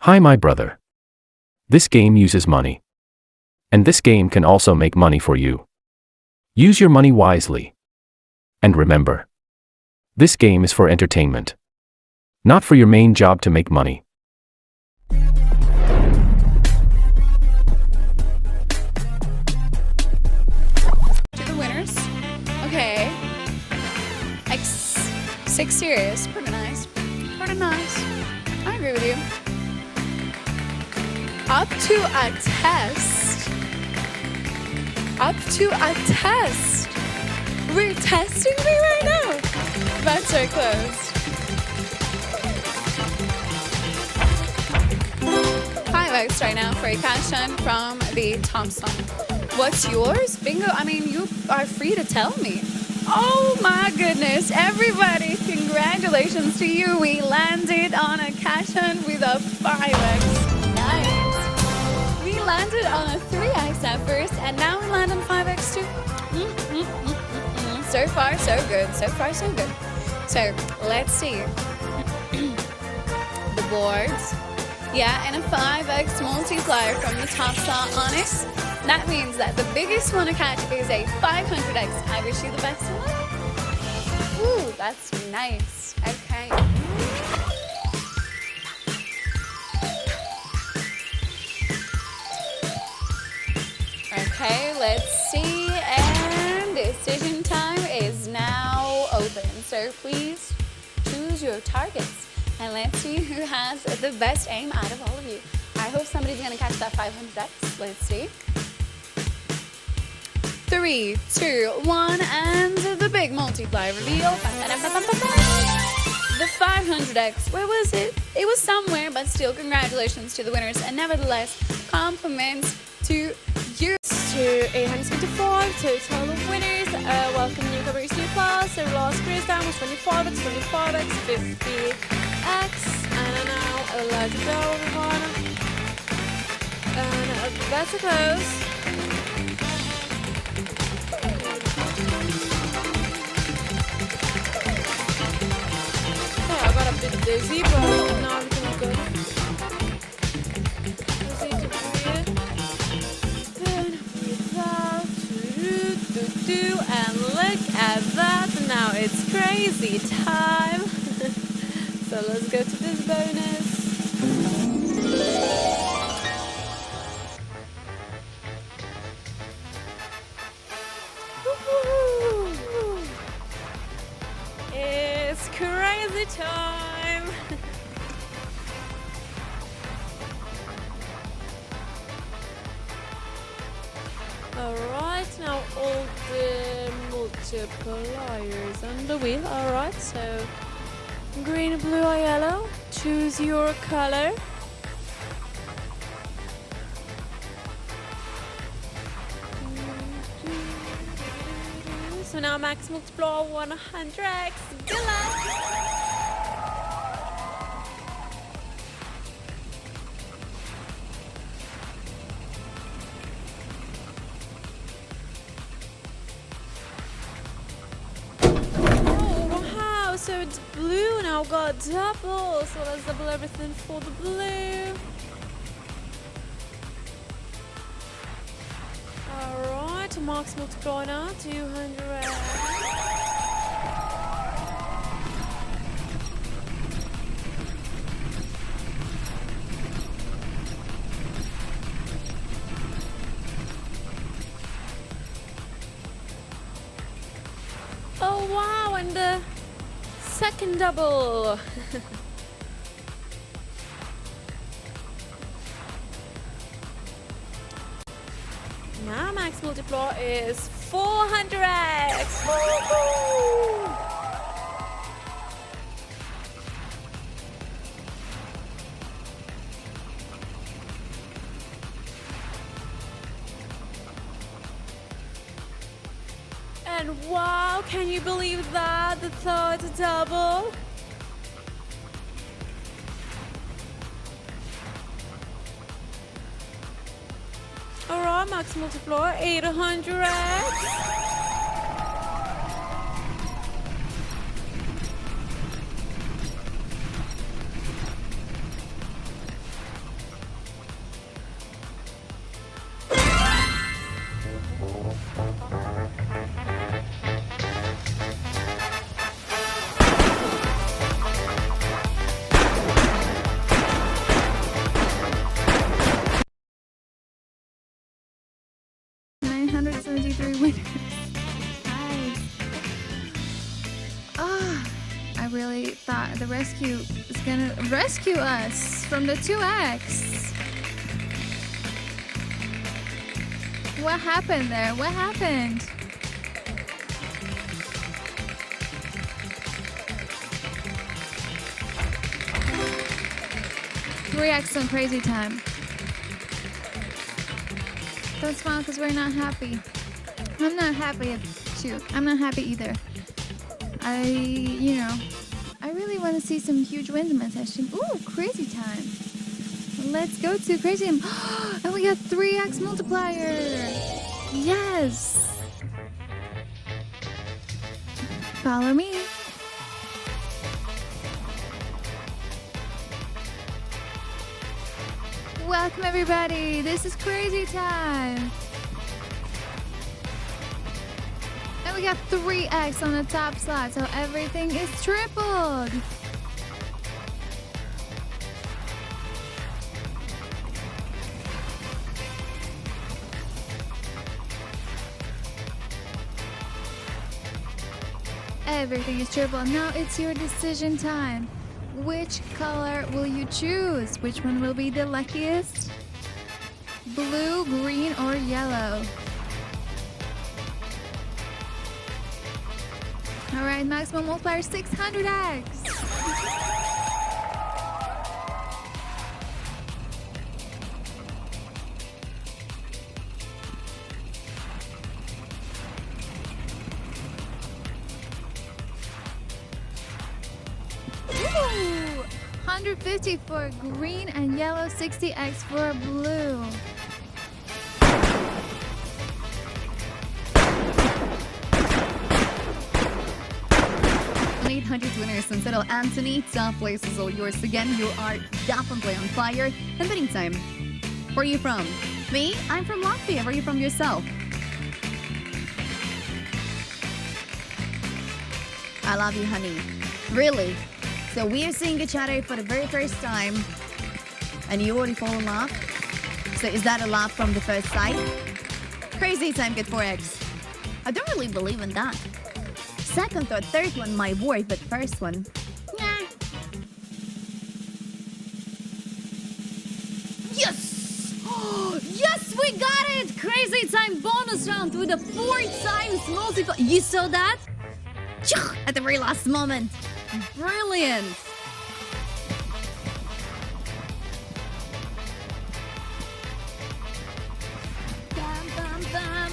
Hi, my brother. This game uses money. And this game can also make money for you. Use your money wisely. And remember, this game is for entertainment, not for your main job to make money. To the winners. Okay. Like 6 series. Pretty nice. Pretty nice. I agree with you. Up to a test. Up to a test. We're testing me right now. Bets are closed. 5x right now for a cash in from the Thompson. What's yours? Bingo. I mean, you are free to tell me. Oh my goodness. Everybody, congratulations to you. We landed on a cash in with a 5x. Nice. We landed on a 3x at first, and now we land on 5x too. So far, so good. So far, so good. So, let's see. The boards. Yeah, and a 5x multiplier from the top slot on it. That means that the biggest one to catch is a 500x. I wish you the best of luck. Ooh, that's nice. Okay. Okay, let's see. And decision time is now open. So please choose your targets. And let's see who has the best aim out of all of you. I hope somebody's going to catch that 500x. Let's see. 3, 2, 1, and the big multiplier reveal. The 500x. Where was it? It was somewhere, but still, congratulations to the winners. And nevertheless, compliments to you. To 855 total of winners. Welcome newcomers to class. So last cruise down was 25x, 25x, 50x, and now let's go everyone. And that's a close. Oh, I got a bit dizzy, but now everything's good. And look at that, now it's crazy time. So let's go to this bonus. It's crazy time. Alright, now all the multipliers on the wheel. Alright, so green, blue, or yellow. Choose your color. So now max multiplier 100x. Good luck! So it's blue now, got double. So let's double everything for the blue. Alright, max multiplier now, 200. Oh wow, and the second double. Now max multiplier is 400x. Woo-hoo! And wow, can you believe that? The third double. Alright, max multiplier 800x. $973 winners. Nice. I really thought the rescue was gonna rescue us from the 2x. What happened there? What happened? Three X on crazy time. Don't smile because we're not happy. I'm not happy too. I'm not happy either. I really want to see some huge wins in my session. Ooh, crazy time. Let's go to crazy time. And we got 3x multiplier. Yes. Follow me. Welcome everybody. This is crazy time. And we got 3x on the top slot, so everything is tripled. Everything is triple. Now it's your decision time. Which color will you choose? Which one will be the luckiest? Blue, green, or yellow? All right, maximum multiplier 600x. Ooh, 150 for green and yellow, 60x for blue. Winners and settle. Anthony, top place is all yours again. You are definitely on fire. And betting time. Where are you from? Me? I'm from Latvia. Where are you from yourself? I love you, honey. Really? So we are seeing each other for the very first time. And you already fall in love? So is that a love from the first sight? Crazy time, get 4x. I don't really believe in that. Second or third one might work, but first one, yeah. Yes! Yes, we got it! Crazy time bonus round with a 4 times multiple. You saw that? At the very last moment. Brilliant! Bam, bam, bam.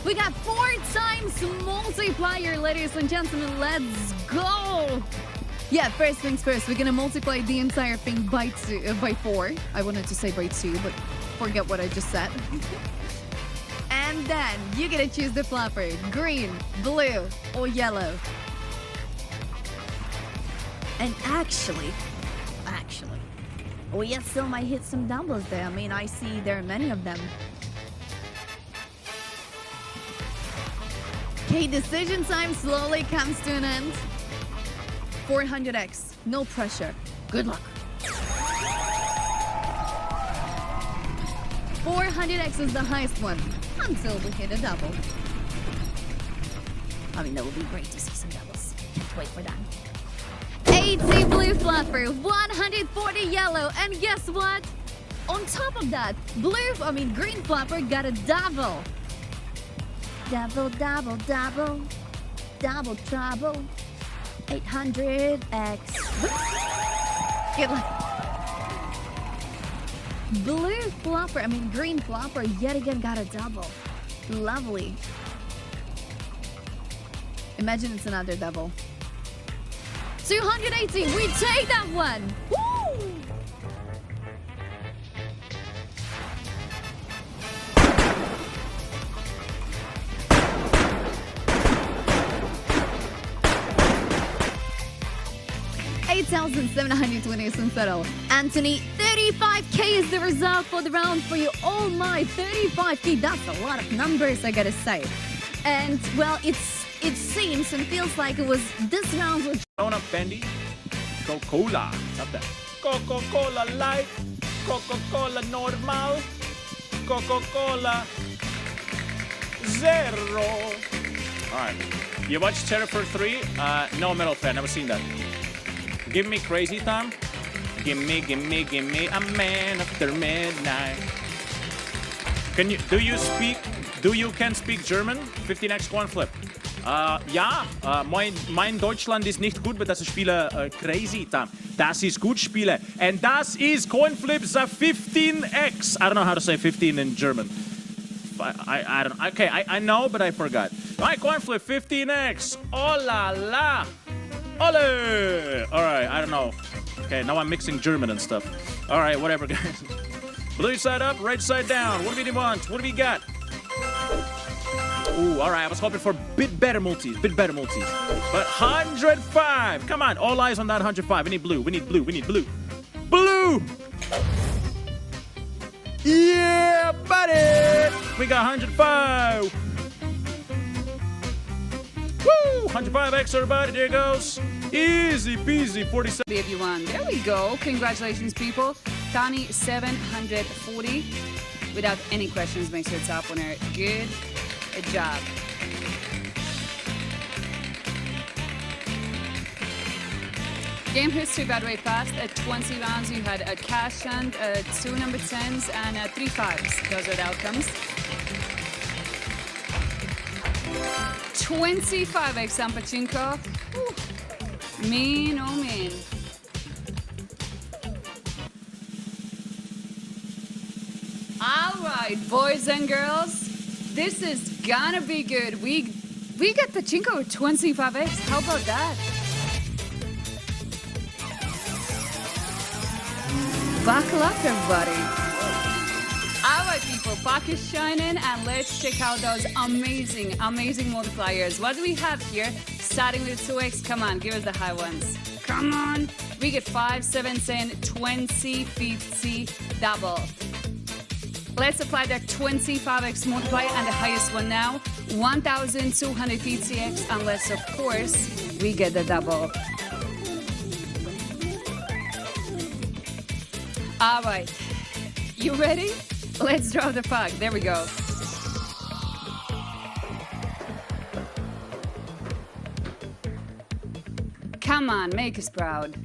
We got 4 times multiplier, ladies and gentlemen. Let's go! Yeah, first things first. We're gonna multiply the entire thing by 4. I wanted to say by 2, but forget what I just said. And then you gotta choose the flopper: green, blue, or yellow. And actually, we still might hit some doubles there. I mean, I see there are many of them. Okay, decision time slowly comes to an end. 400x, no pressure. Good luck. 400x is the highest one, until we hit a double. I mean, that would be great to see some doubles. Can't wait for that. 80 blue flopper, 140 yellow, and guess what? On top of that, green flopper got a double. Double, double, double, double trouble, 800x. Good luck. Green flopper yet again got a double. Lovely. Imagine it's another double. 280, we take that one. Woo! $8,720 in settle. Anthony, 35k is the result for the round for you. Oh my, 35k, that's a lot of numbers, I gotta say. And well, it seems and feels like it was this round was Corona Bendy, Coca-Cola. What's up there? Coca-Cola Light, Coca-Cola Normal, Coca-Cola Zero. Alright. You watched Terror 3? No, Metal fan, never seen that. Give me crazy time. Give me a man after midnight. Do you can speak German? 15x Coin Flip. Ja, mein Deutschland ist nicht gut, aber das ist Spiele crazy time. Das ist gut Spiele. And das ist Coin Flips 15x. I don't know how to say 15 in German. I don't. Okay, I know, but I forgot. My coin flip 15x. Oh la la. Ole. All right, I don't know. Okay, now I'm mixing German and stuff. All right, whatever, guys. Blue side up, right side down. What do we want? What do we got? Ooh, all right. I was hoping for bit better multis. But 105. Come on, all eyes on that 105. We need blue. Blue. Yeah, buddy! We got 105! Woo! 105x, everybody, there goes. Easy peasy, 47. If you won. There we go. Congratulations, people. Tani, 740. Without any questions, makes her top winner. Good job. Game history, by the way, fast. At 20 rounds, you had a cash hand, 2 number 10s, and 3 5s. Those are the outcomes. 25x on Pachinko. Whew. Mean, oh mean. All right, boys and girls, this is gonna be good. We got Pachinko with 25x. How about that? Buckle up, everybody. All right, people, Pac is shining, and let's check out those amazing multipliers. What do we have here? Starting with 2x. Come on, give us the high ones. Come on. We get 5, 7, 10, 20, 50, double. Let's apply that 25x multiplier and the highest one now, 1,250x, unless, of course, we get the double. All right, you ready? Let's draw the puck. There we go. Come on, make us proud.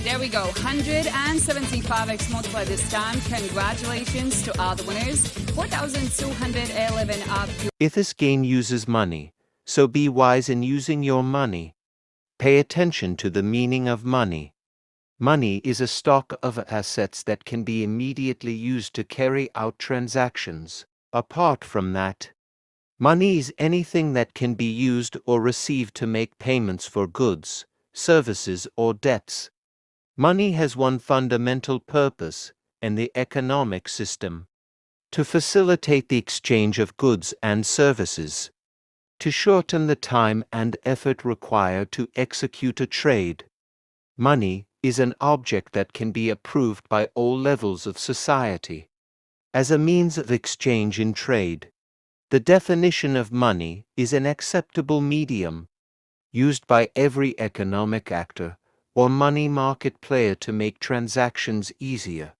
There we go, 175x multiply this time. Congratulations to all the winners. 4,211 up. If this game uses money, so be wise in using your money. Pay attention to the meaning of money. Money is a stock of assets that can be immediately used to carry out transactions. Apart from that, money is anything that can be used or received to make payments for goods, services, or debts. Money has one fundamental purpose in the economic system: to facilitate the exchange of goods and services, to shorten the time and effort required to execute a trade. Money is an object that can be approved by all levels of society as a means of exchange in trade. The definition of money is an acceptable medium used by every economic actor or money market player to make transactions easier.